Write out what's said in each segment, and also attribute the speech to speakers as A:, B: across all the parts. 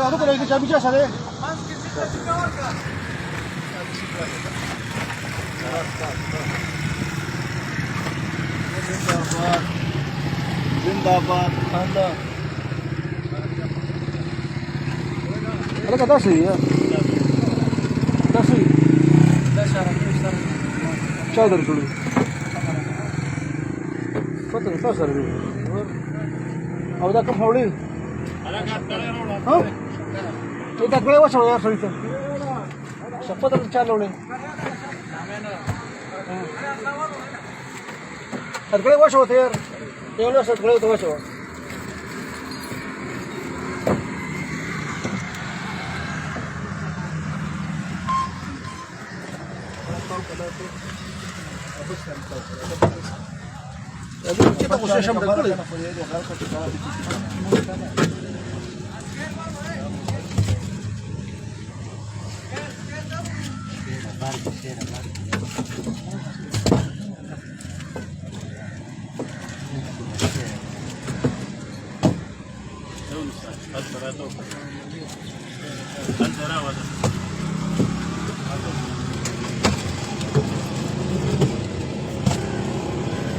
A: Ano ko lang ito sabi siya sa rin. Zindabad. Zindabad. Anda. Ada kata sih ya. Nasi. Chowder dulu. Kata kata sih. Apa dah kepala? हाँ ये तकड़े वो छोड़ यार सही तो सबको तो चालू नहीं तकड़े वो छोड़ यार ये वाला तकड़े तो वो छोड़ अभी kita musuh siapa dulu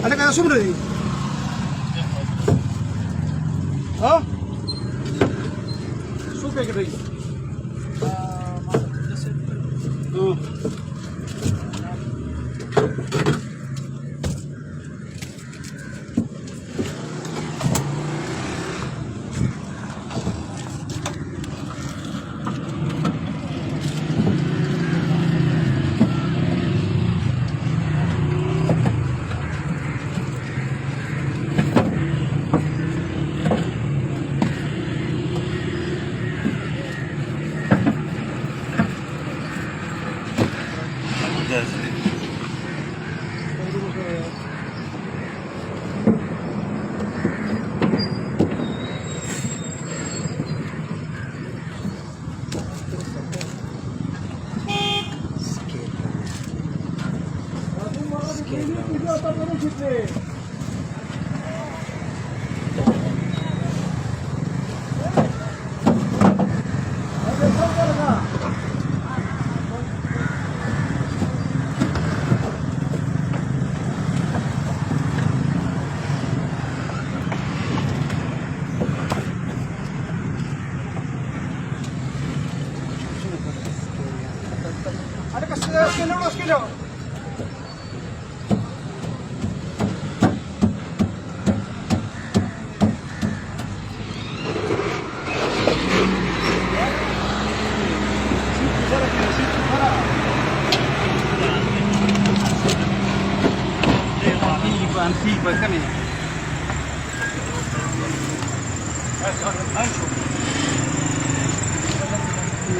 A: ada kata sumber ini? Hah? Supe ke ini? Ada kilo. Anti bahkan ini.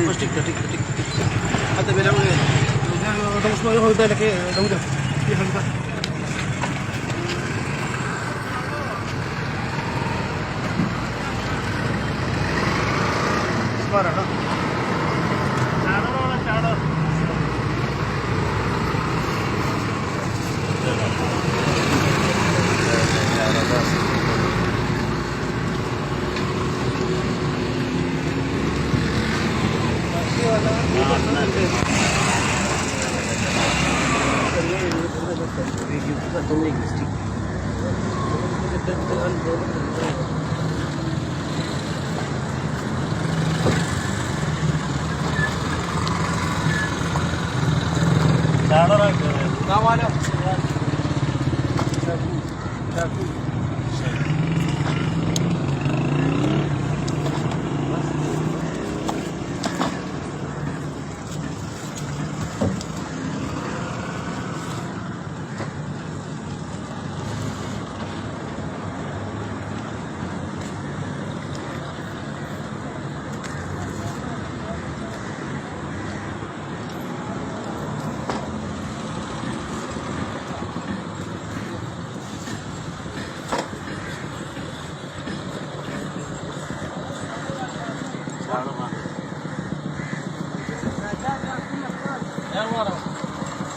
A: Plastik. Ada berapa ni? Dah semua orang dah lagi, dah. Dia hantar. Sekarang, ha? Chado.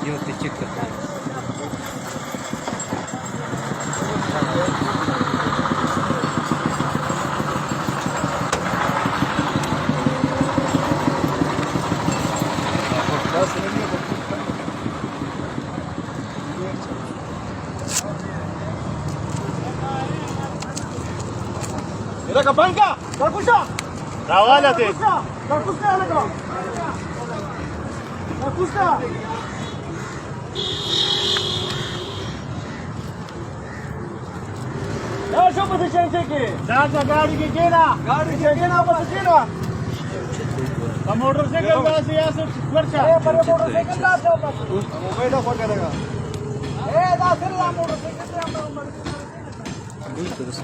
B: येऊ ते check करतो.
A: Era kapanka! Karpusha!
C: Rawala te.
A: Karpusha आलं का? Karpusha! या सोबत त्यांचे की जा गाडी घे ना गाडी घे ना बस घे ना
C: मोटरसाइकिल का से ऐसे वर्षा
A: ए बरे मोटरसायकल ला ठेव बस मोबाईल फोन करेगा ए दासर ला मोटरसायकल से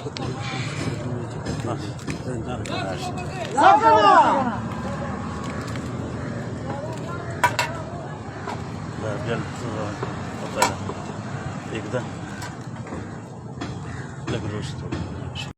C: एकदा लग्न